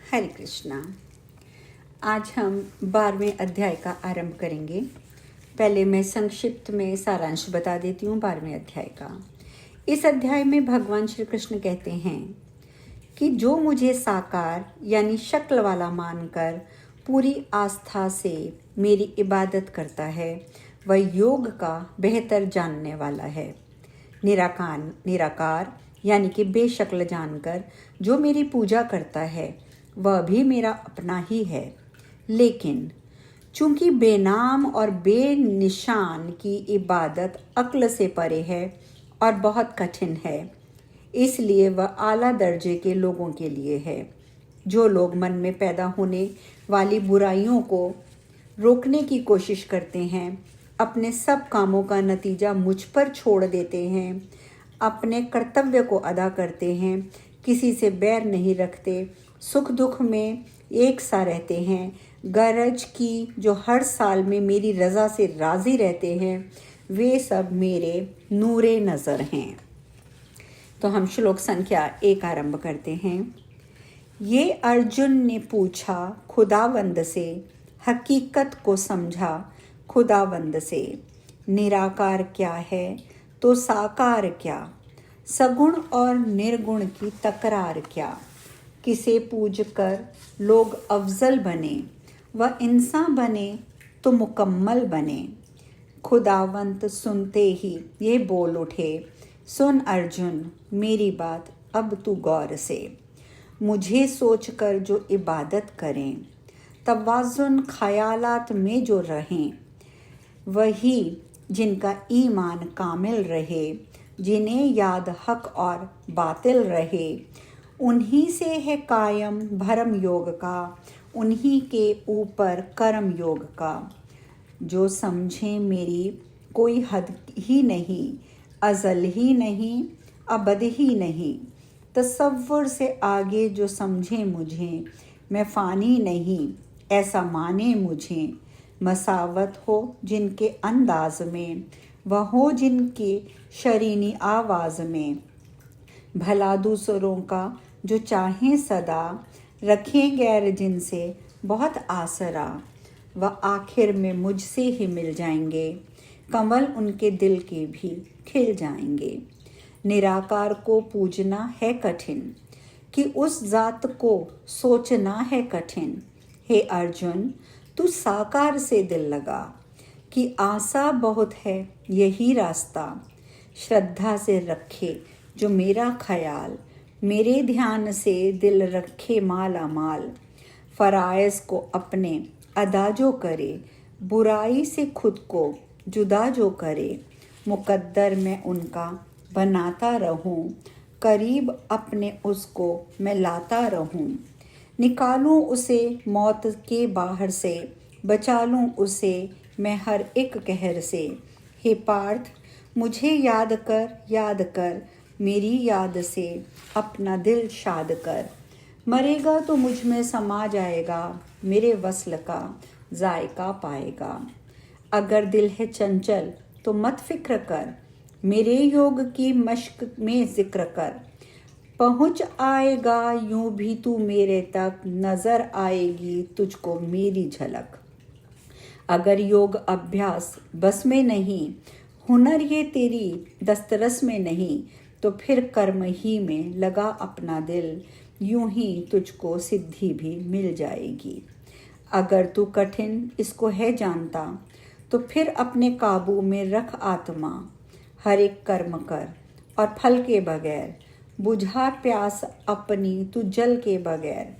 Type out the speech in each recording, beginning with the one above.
हरे कृष्णा। आज हम 12वें अध्याय का आरंभ करेंगे। पहले मैं संक्षिप्त में सारांश बता देती हूँ 12वें अध्याय का। इस अध्याय में भगवान श्री कृष्ण कहते हैं कि जो मुझे साकार यानी शक्ल वाला मानकर पूरी आस्था से मेरी इबादत करता है वह योग का बेहतर जानने वाला है। निराकार यानी कि बेशक्ल जानकर जो मेरी पूजा करता है वह भी मेरा अपना ही है, लेकिन चूंकि बेनाम और बेनिशान की इबादत अक्ल से परे है और बहुत कठिन है, इसलिए वह आला दर्जे के लोगों के लिए है। जो लोग मन में पैदा होने वाली बुराइयों को रोकने की कोशिश करते हैं, अपने सब कामों का नतीजा मुझ पर छोड़ देते हैं, अपने कर्तव्य को अदा करते हैं, किसी से बैर नहीं रखते, सुख दुख में एक सा रहते हैं, गरज की जो हर साल में मेरी रज़ा से राज़ी रहते हैं, वे सब मेरे नूरे नज़र हैं। तो हम श्लोक संख्या 1 आरंभ करते हैं। ये अर्जुन ने पूछा खुदावंद से, हकीकत को समझा खुदावंद से। निराकार क्या है तो साकार क्या, सगुण और निर्गुण की तकरार क्या। किसे पूज कर लोग अफजल बने, वह इंसान बने तो मुकम्मल बने। खुदावंत सुनते ही ये बोल उठे, सुन अर्जुन मेरी बात अब तू गौर से। मुझे सोचकर जो इबादत करें, तवाज़ुन ख़यालात में जो रहें, वही जिनका ईमान कामिल रहे, जिन्हें याद हक और बातिल रहे, उन्हीं से है कायम भरम योग का, उन्हीं के ऊपर कर्म योग का। जो समझे मेरी कोई हद ही नहीं, अज़ल ही नहीं, अबद ही नहीं। तसव्वुर से आगे जो समझे मुझे, मैं फ़ानी नहीं, ऐसा माने मुझे। मसावत हो जिनके अंदाज में, वह हो जिनकी शरीनी आवाज़ में। भला दूसरों का जो चाहें सदा, रखें गैर जिनसे बहुत आसरा। वह आखिर में मुझसे ही मिल जाएंगे, कमल उनके दिल के भी खिल जाएंगे। निराकार को पूजना है कठिन, कि उस जात को सोचना है कठिन। हे अर्जुन तू साकार से दिल लगा, कि आशा बहुत है यही रास्ता। श्रद्धा से रखे जो मेरा ख्याल, मेरे ध्यान से दिल रखे माला माल। फ़राइज़ को अपने अदा जो करे, बुराई से खुद को जुदा जो करे। मुकद्दर में उनका बनाता रहूं, करीब अपने उसको मैं लाता रहूं। निकालूं उसे मौत के बाहर से, बचा लूं उसे मैं हर एक कहर से। हे पार्थ मुझे याद कर, मेरी याद से अपना दिल शाद कर। मरेगा तो मुझ में समा जाएगा, मेरे वस्ल का जायका पाएगा। अगर दिल है चंचल तो मत फिक्र कर, मेरे योग की मश्क में जिक्र कर। पहुँच आएगा यूं भी तू मेरे तक, नज़र आएगी तुझको मेरी झलक। अगर योग अभ्यास बस में नहीं, हुनर ये तेरी दस्तरस में नहीं, तो फिर कर्म ही में लगा अपना दिल, यूं ही तुझको सिद्धि भी मिल जाएगी। अगर तू कठिन इसको है जानता, तो फिर अपने काबू में रख आत्मा। हर एक कर्म कर और फल के बगैर, बुझा प्यास अपनी तू जल के बगैर।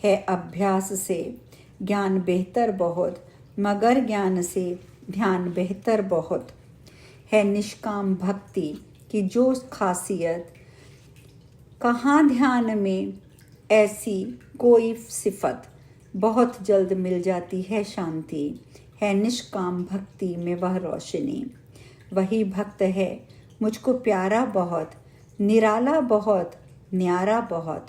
है अभ्यास से ज्ञान बेहतर बहुत, मगर ज्ञान से ध्यान बेहतर बहुत। है निष्काम भक्ति की जो खासियत, कहाँ ध्यान में ऐसी कोई सिफत। बहुत जल्द मिल जाती है शांति, है निष्काम भक्ति में वह रोशनी। वही भक्त है मुझको प्यारा बहुत, निराला बहुत, न्यारा बहुत।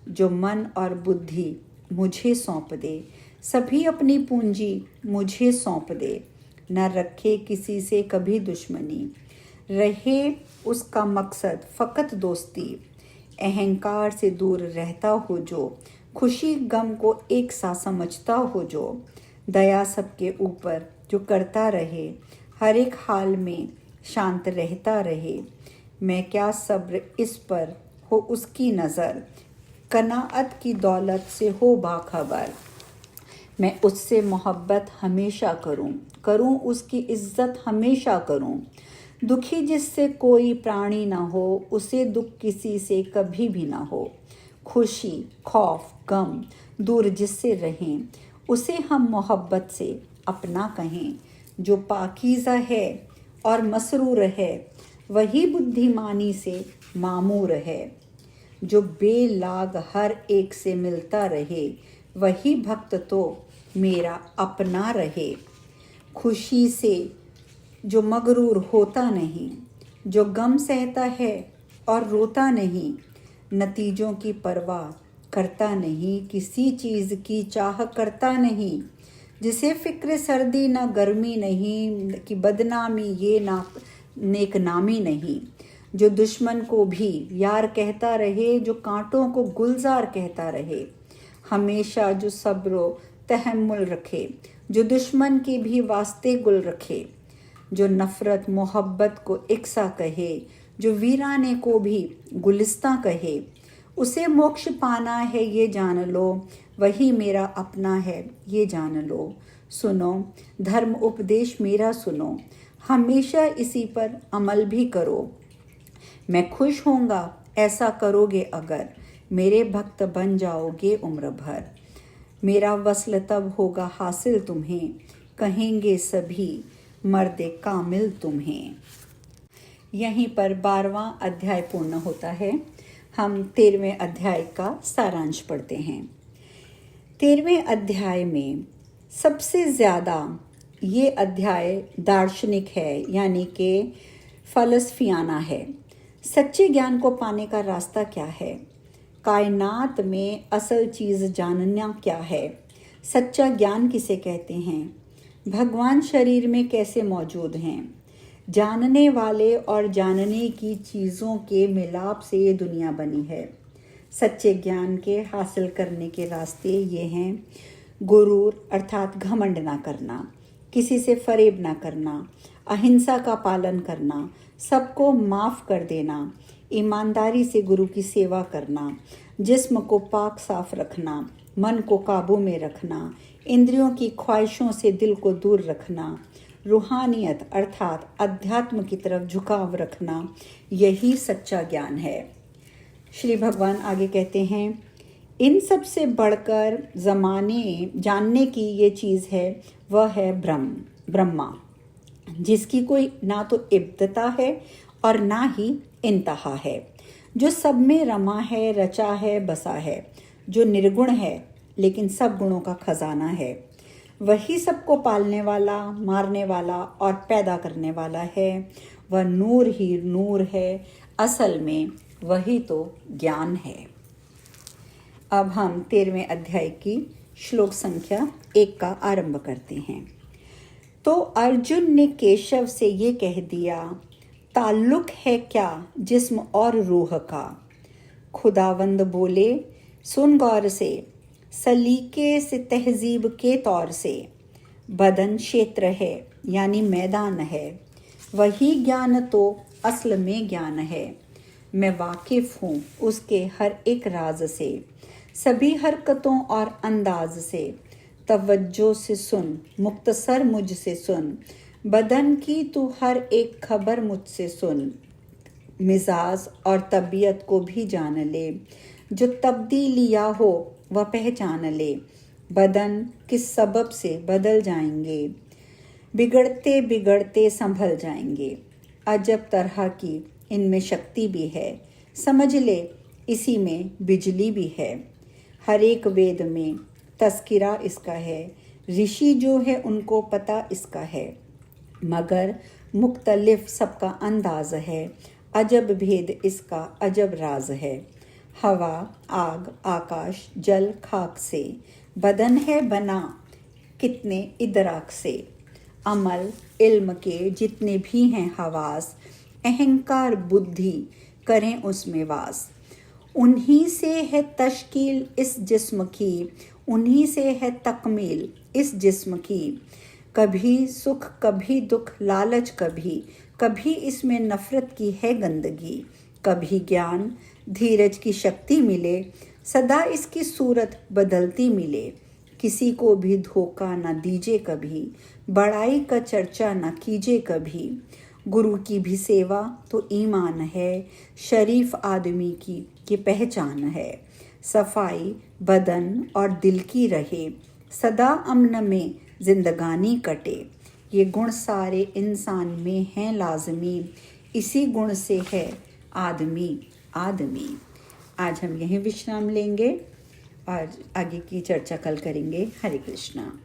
जो मन और बुद्धि मुझे सौंप दे, सभी अपनी पूंजी मुझे सौंप दे। न रखे किसी से कभी दुश्मनी, रहे उसका मकसद फ़कत दोस्ती। अहंकार से दूर रहता हो जो, खुशी गम को एक सा समझता हो जो, दया सबके ऊपर जो करता रहे, हर एक हाल में शांत रहता रहे। मैं क्या सब्र इस पर हो उसकी नज़र, कनाअत की दौलत से हो बाखबर। मैं उससे मोहब्बत हमेशा करूं उसकी इज्जत हमेशा करूं। दुखी जिससे कोई प्राणी ना हो, उसे दुख किसी से कभी भी ना हो। खुशी खौफ गम दूर जिससे रहें, उसे हम मोहब्बत से अपना कहें। जो पाकीज़ा है और मसरूर है, वही बुद्धिमानी से मामूर है। जो बेलाग हर एक से मिलता रहे, वही भक्त तो मेरा अपना रहे। खुशी से जो मगरूर होता नहीं, जो गम सहता है और रोता नहीं, नतीजों की परवाह करता नहीं, किसी चीज़ की चाह करता नहीं। जिसे फिक्र सर्दी ना गर्मी नहीं, कि बदनामी ये ना नेकनामी नहीं। जो दुश्मन को भी यार कहता रहे, जो कांटों को गुलजार कहता रहे। हमेशा जो सब्रो तहम्मुल रखे, जो दुश्मन के भी वास्ते गुल रखे। जो नफ़रत मोहब्बत को इकसा कहे, जो वीराने को भी गुलिस्तां कहे। उसे मोक्ष पाना है ये जान लो, वही मेरा अपना है ये जान लो। सुनो धर्म उपदेश मेरा सुनो, हमेशा इसी पर अमल भी करो। मैं खुश होऊंगा ऐसा करोगे अगर, मेरे भक्त बन जाओगे उम्र भर। मेरा वस्ल तब होगा हासिल तुम्हें, कहेंगे सभी मर्दे कामिल तुम्हें। यहीं पर 12वां अध्याय पूर्ण होता है। हम 13वें अध्याय का सारांश पढ़ते हैं। 13वें अध्याय में सबसे ज़्यादा ये अध्याय दार्शनिक है, यानी कि फलसफियाना है। सच्चे ज्ञान को पाने का रास्ता क्या है, कायनात में असल चीज़ जानना क्या है, सच्चा ज्ञान किसे कहते हैं, भगवान शरीर में कैसे मौजूद हैं। जानने वाले और जानने की चीज़ों के मिलाप से ये दुनिया बनी है। सच्चे ज्ञान के हासिल करने के रास्ते ये हैं: गुरूर अर्थात घमंड ना करना, किसी से फरेब ना करना, अहिंसा का पालन करना, सबको माफ़ कर देना, ईमानदारी से गुरु की सेवा करना, जिस्म को पाक साफ रखना, मन को काबू में रखना, इंद्रियों की ख्वाहिशों से दिल को दूर रखना, रूहानियत अर्थात अध्यात्म की तरफ झुकाव रखना, यही सच्चा ज्ञान है। श्री भगवान आगे कहते हैं, इन सब से बढ़कर जानने की ये चीज़ है, वह है ब्रह्मा, जिसकी कोई ना तो इब्तदा है और ना ही इंतहा है, जो सब में रमा है, रचा है, बसा है, जो निर्गुण है लेकिन सब गुणों का खजाना है। वही सबको पालने वाला, मारने वाला और पैदा करने वाला है। वह नूर ही नूर है, असल में वही तो ज्ञान है। अब हम 13वें अध्याय की श्लोक संख्या 1 का आरंभ करते हैं। तो अर्जुन ने केशव से ये कह दिया, ताल्लुक है क्या जिस्म और रूह का। खुदावंद बोले, सुन गौर से, सलीके से तहजीब के तौर से। बदन क्षेत्र है यानी मैदान है, वही ज्ञान तो असल में ज्ञान है। मैं वाकिफ़ हूँ उसके हर एक राज से, सभी हरकतों और अंदाज से। तवज्जो से सुन, मुख्तसर मुझसे सुन, बदन की तू हर एक खबर मुझसे सुन। मिजाज और तबीयत को भी जान ले, जो तब्दीलिया हो वह पहचान ले। बदन किस सबब से बदल जाएंगे, बिगड़ते बिगड़ते संभल जाएंगे। अजब तरह की इनमें शक्ति भी है, समझ ले इसी में बिजली भी है। हर एक वेद में तस्किरा इसका है, ऋषि जो है उनको पता इसका है। मगर मुख्तलिफ सबका अंदाज है, अजब भेद इसका अजब राज है। हवा, आग, आकाश, जल, खाक से बदन है बना कितने इदराक से। अमल इल्म के जितने भी हैं हवास, अहंकार बुद्धि करें उसमें वास। उन्हीं से है तश्कील इस जिस्म की, उन्हीं से है तकमील इस जिस्म की। कभी सुख कभी दुख लालच कभी, कभी इसमें नफरत की है गंदगी। कभी ज्ञान धीरज की शक्ति मिले, सदा इसकी सूरत बदलती मिले। किसी को भी धोखा न दीजिए कभी, बड़ाई का चर्चा न कीजिए कभी। गुरु की भी सेवा तो ईमान है, शरीफ आदमी की ये पहचान है। सफाई बदन और दिल की रहे, सदा अमन में जिंदगानी कटे। ये गुण सारे इंसान में हैं लाजमी, इसी गुण से है आदमी आदमी। आज हम यहीं विश्राम लेंगे और आगे की चर्चा कल करेंगे। हरे कृष्णा।